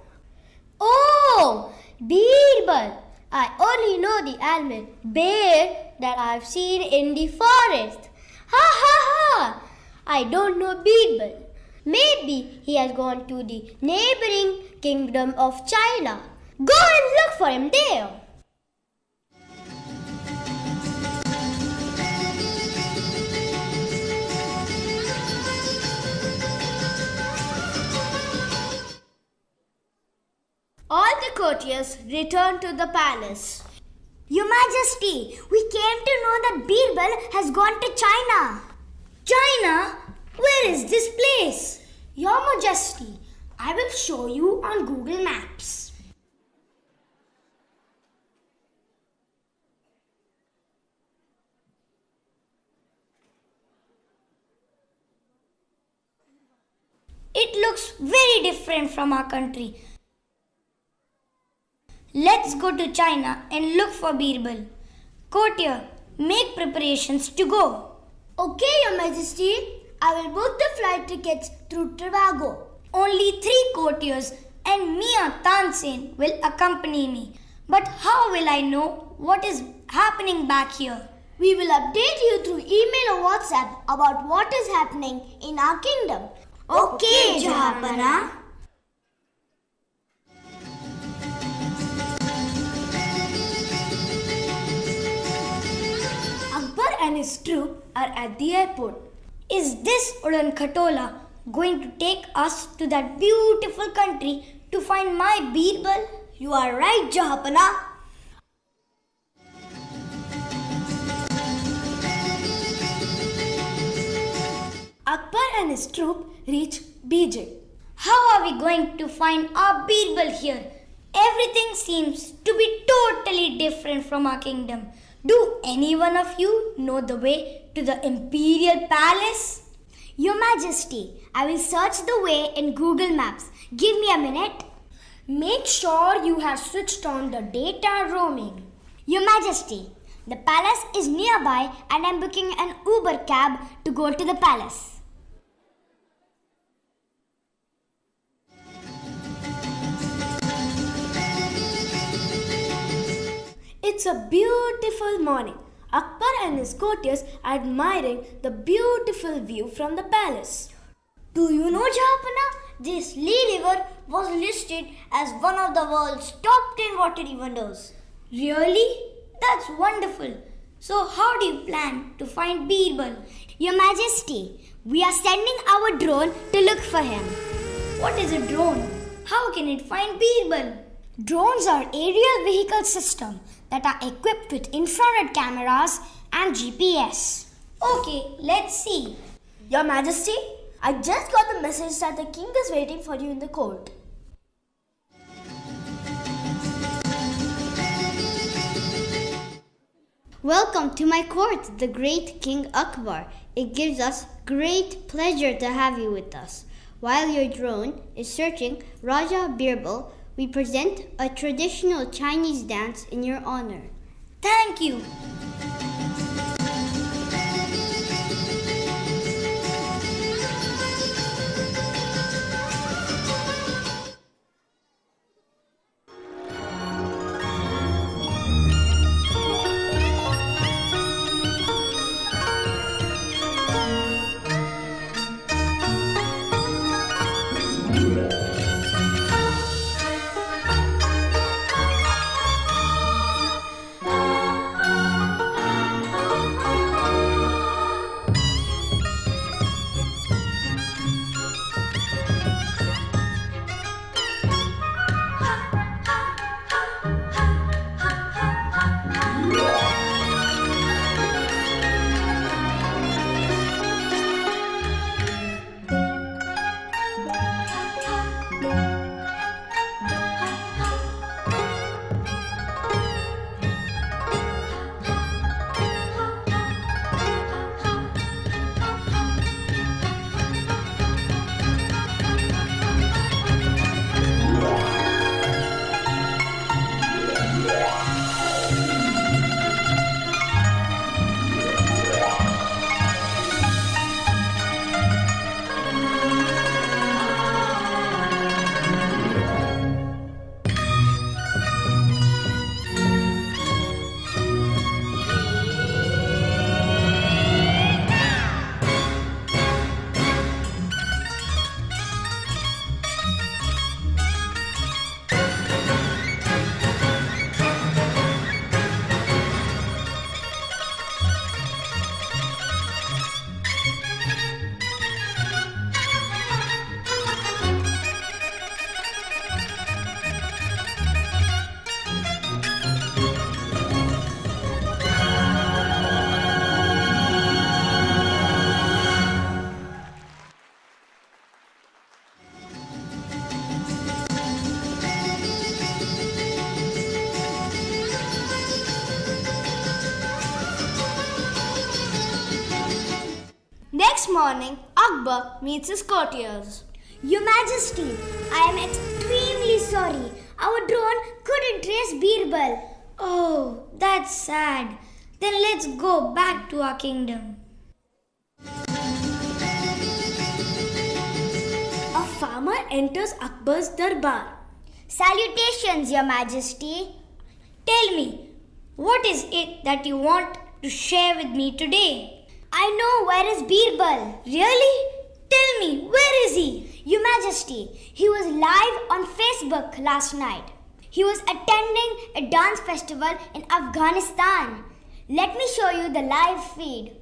Oh, Birbal. I only know the animal bear that I've seen in the forest. Ha ha ha! I don't know Birbal. Maybe he has gone to the neighboring kingdom of China. Go and look for him there. All the courtiers returned to the palace. Your Majesty, we came to know that Birbal has gone to China. China? Where is this place? Your Majesty, I will show you on Google Maps. It looks very different from our country. Let's go to China and look for Birbal. Courtier, make preparations to go. Okay, Your Majesty. I will book the flight tickets through Trivago. Only 3 courtiers and Mia Tansen will accompany me. But how will I know what is happening back here? We will update you through email or WhatsApp about what is happening in our kingdom. Okay, Jahapana. Akbar and his troop are at the airport. Is this Udan Khatola going to take us to that beautiful country to find my Birbal? You are right, Jahapana. Akbar and his troop reach Beijing. How are we going to find our Birbal here? Everything seems to be totally different from our kingdom. Do any one of you know the way to the imperial palace? Your Majesty, I will search the way in Google Maps. Give me a minute. Make sure you have switched on the data roaming. Your Majesty, the palace is nearby and I'm booking an Uber cab to go to the palace. It's a beautiful morning. Akbar and his courtiers are admiring the beautiful view from the palace. Do you know, Jahapana? This Lee River was listed as one of the world's top 10 watery wonders. Really? That's wonderful. So how do you plan to find Birbal? Your Majesty, we are sending our drone to look for him. What is a drone? How can it find Birbal? Drones are aerial vehicle systems that are equipped with infrared cameras and GPS. Okay, let's see. Your Majesty, I just got the message that the king is waiting for you in the court. Welcome to my court, the great King Akbar. It gives us great pleasure to have you with us. While your drone is searching Raja Birbal, we present a traditional Chinese dance in your honor. Thank you. Next morning, Akbar meets his courtiers. Your Majesty, I am extremely sorry. Our drone couldn't trace Birbal. Oh, that's sad. Then let's go back to our kingdom. A farmer enters Akbar's darbar. Salutations, Your Majesty. Tell me, what is it that you want to share with me today? I know where is Birbal. Really? Tell me, where is he? Your Majesty, he was live on Facebook last night. He was attending a dance festival in Afghanistan. Let me show you the live feed.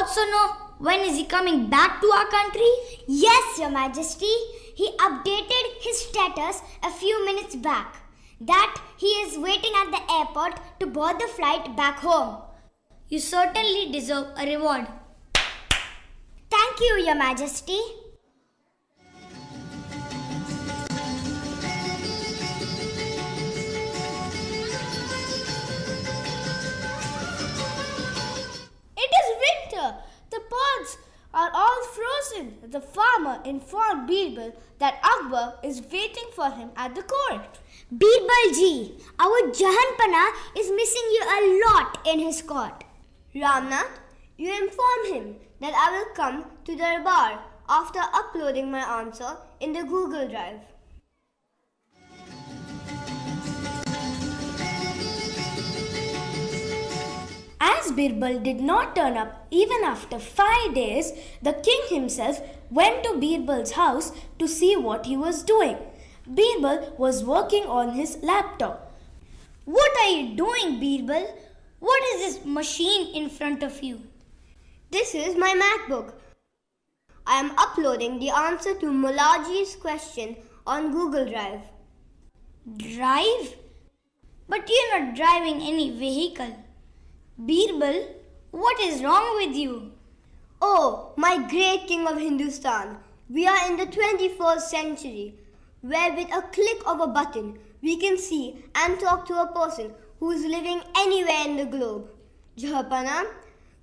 also know when is he coming back to our country? Yes, Your Majesty. He updated his status a few minutes back that he is waiting at the airport to board the flight back home. You certainly deserve a reward. Thank you, Your Majesty. It is winter. The pods are all frozen. The farmer informed Birbal that Akbar is waiting for him at the court. Birbal ji, our Jahanpana is missing you a lot in his court. Ramnath, you inform him that I will come to Darbar after uploading my answer in the Google Drive. As Birbal did not turn up even after 5 days, the king himself went to Birbal's house to see what he was doing. Birbal was working on his laptop. What are you doing, Birbal? What is this machine in front of you? This is my MacBook. I am uploading the answer to Mulaji's question on Google Drive. Drive? But you're not driving any vehicle. Birbal, what is wrong with you? Oh, my great king of Hindustan, we are in the 21st century, where with a click of a button, we can see and talk to a person who is living anywhere in the globe. Jahapana,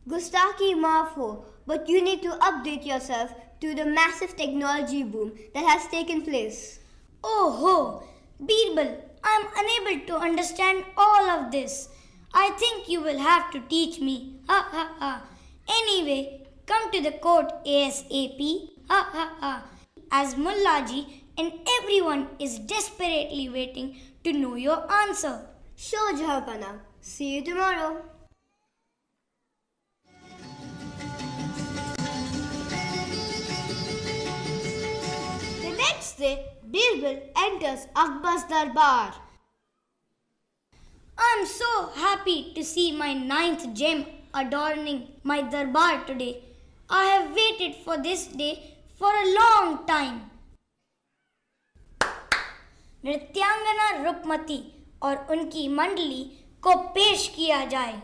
Gustaki maaf ho, but you need to update yourself to the massive technology boom that has taken place. Oh ho, Birbal, I am unable to understand all of this. I think you will have to teach me. Ha ha ha. Anyway, come to the court ASAP. Ha ha ha. As Mullaji and everyone is desperately waiting to know your answer. Sure, Jahapana. See you tomorrow. The next day, Birbal enters Akbar's Darbar. I'm so happy to see my 9th gem adorning my darbar today. I have waited for this day for a long time. नृत्यांगना रूपमती और उनकी मंडली को पेश किया जाए.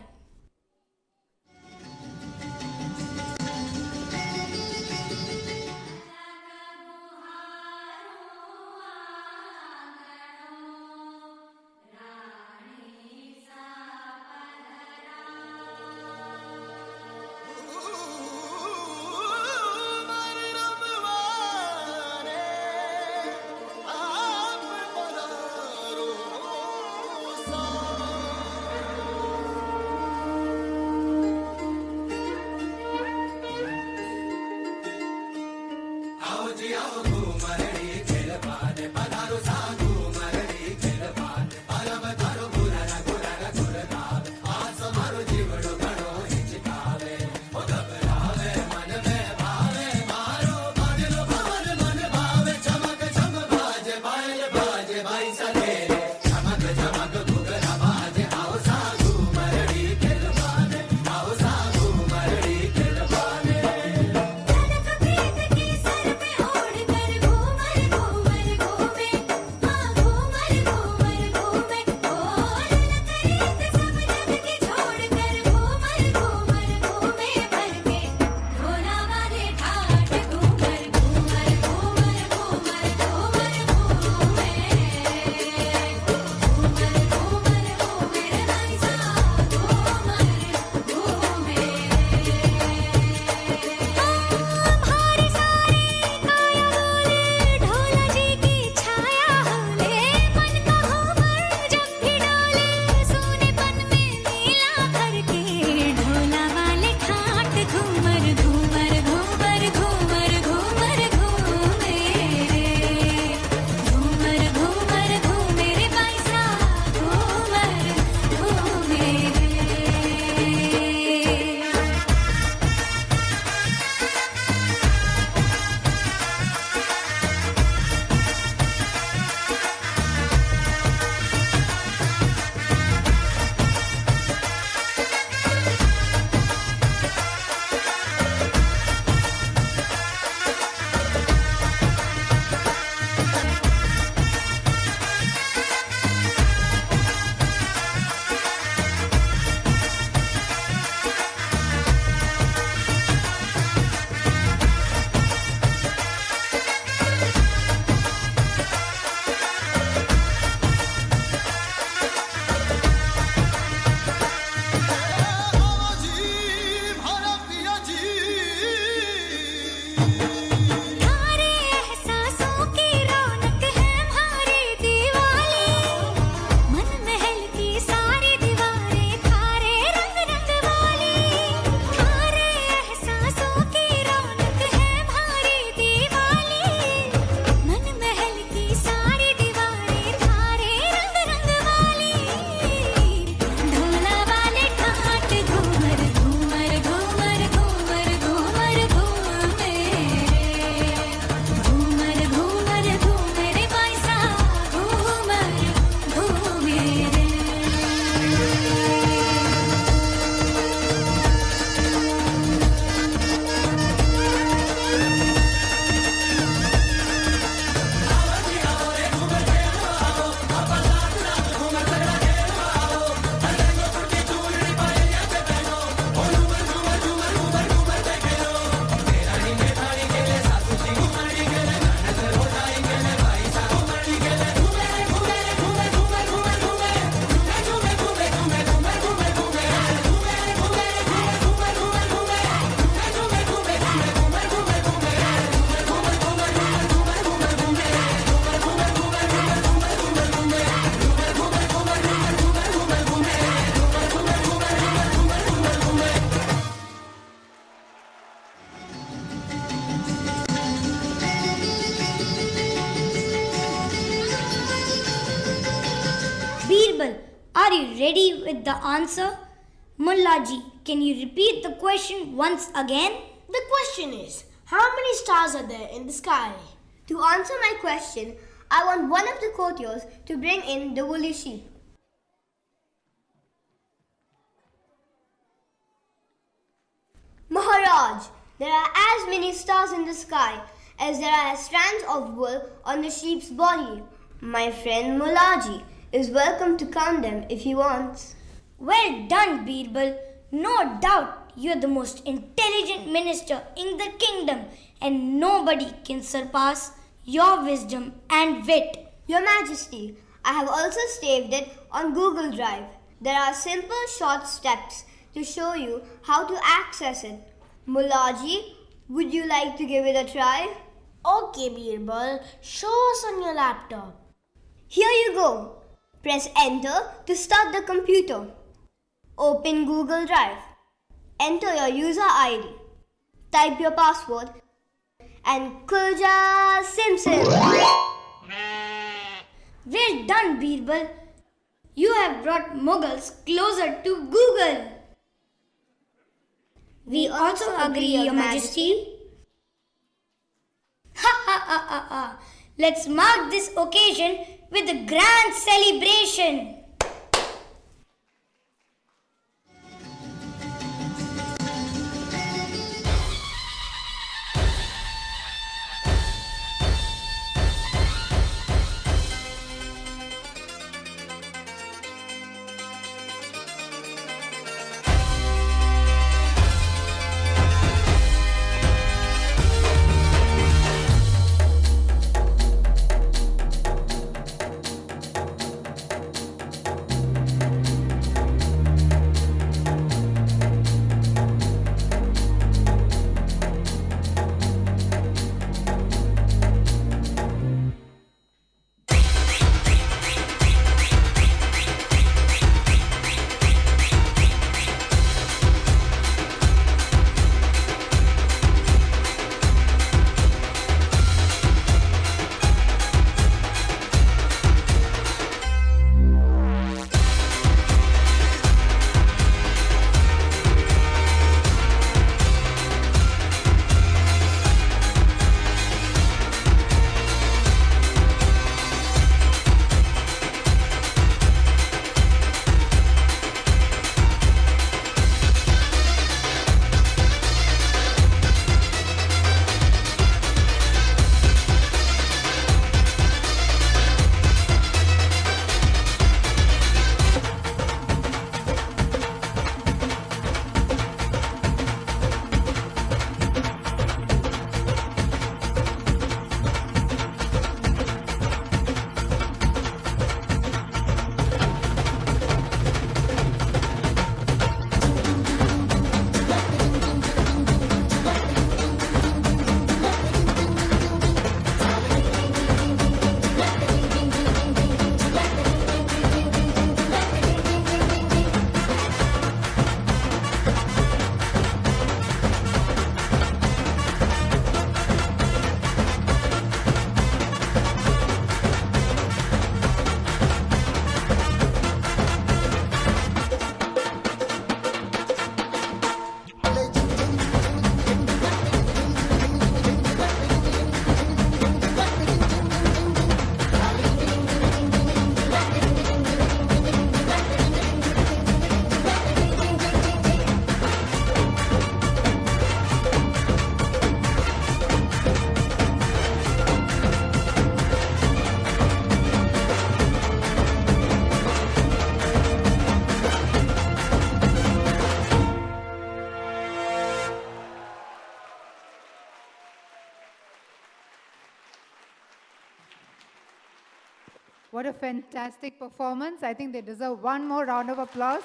Are you ready with the answer? Mullaji, can you repeat the question once again? The question is, how many stars are there in the sky? To answer my question, I want one of the courtiers to bring in the woolly sheep. Maharaj, there are as many stars in the sky as there are strands of wool on the sheep's body. My friend Mullaji is welcome to count them if he wants. Well done, Birbal. No doubt you are the most intelligent minister in the kingdom, and nobody can surpass your wisdom and wit. Your Majesty, I have also saved it on Google Drive. There are simple short steps to show you how to access it. Mullaji, would you like to give it a try? Okay, Birbal, show us on your laptop. Here you go. Press enter to start the computer. Open Google Drive. Enter your user ID. Type your password and Kulja Simpson. Well done, Birbal. You have brought Mughals closer to Google. We also agree, Your Majesty. Ha ha ha ha ha. Let's mark this occasion with a grand celebration. What a fantastic performance. I think they deserve one more round of applause.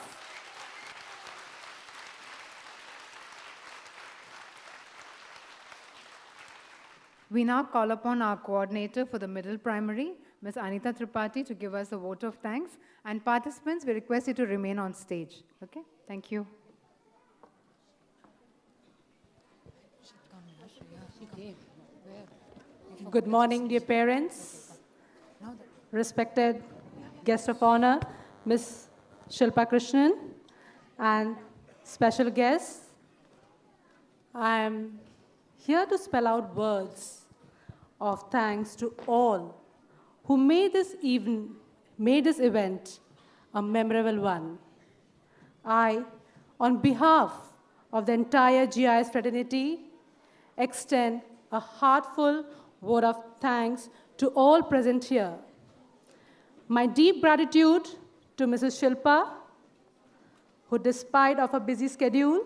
We now call upon our coordinator for the middle primary, Ms. Anita Tripathi, to give us a vote of thanks. And participants, we request you to remain on stage. Okay? Thank you. Good morning, dear parents, respected guest of honor, Ms. Shilpa Krishnan, and special guests. I am here to spell out words of thanks to all who made this event a memorable one. I, on behalf of the entire GIIS fraternity, extend a heartfelt word of thanks to all present here. My deep gratitude to Mrs. Shilpa, who despite of a busy schedule,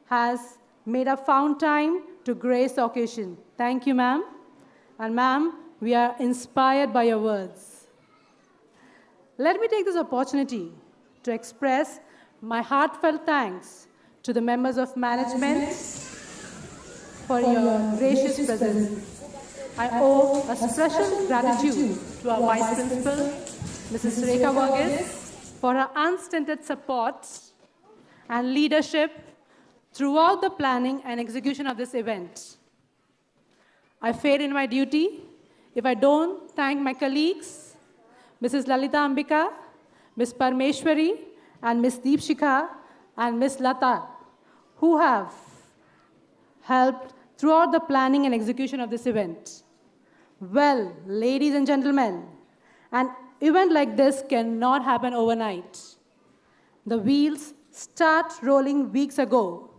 has made a found time to grace the occasion. Thank you, ma'am. And ma'am, we are inspired by your words. Let me take this opportunity to express my heartfelt thanks to the members of management for your gracious presence. I owe a special gratitude to our Vice Principal, Mrs. Rekha Varghese, for her unstinted support and leadership throughout the planning and execution of this event. I fail in my duty if I don't thank my colleagues, Mrs. Lalita Ambika, Ms. Parmeshwari, and Ms. Deepshikha, and Ms. Lata, who have helped throughout the planning and execution of this event. Well, ladies and gentlemen, an event like this cannot happen overnight. The wheels start rolling weeks ago.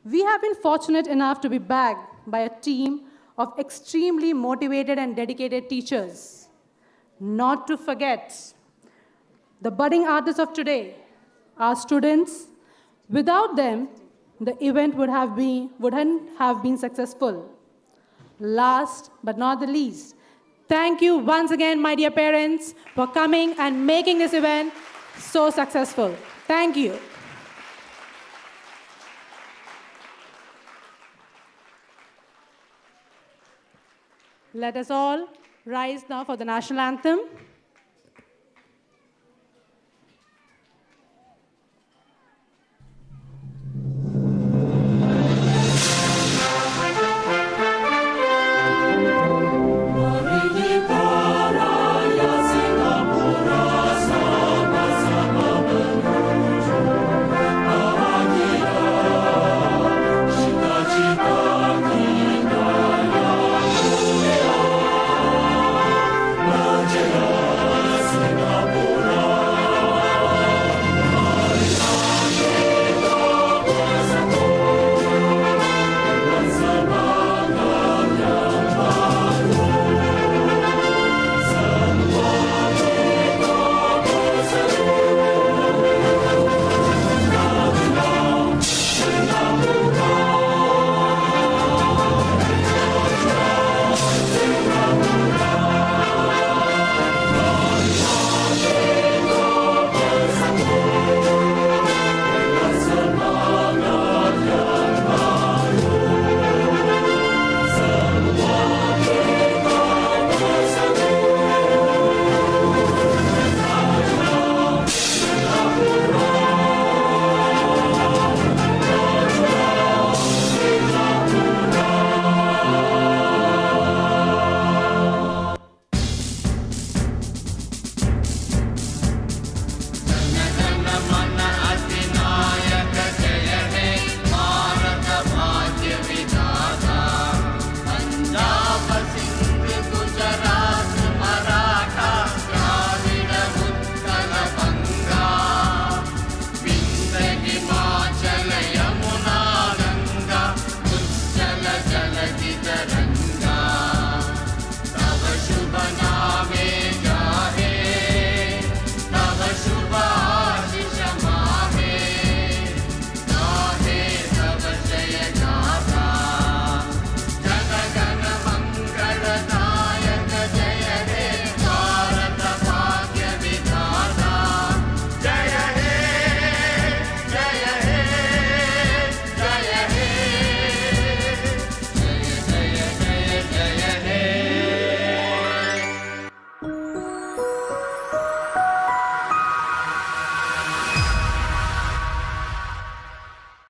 We have been fortunate enough to be backed by a team of extremely motivated and dedicated teachers. Not to forget, the budding artists of today, our students. Without them, the event wouldn't have been successful. Last but not the least, thank you once again, my dear parents, for coming and making this event so successful. Thank you. Let us all rise now for the national anthem. Jaya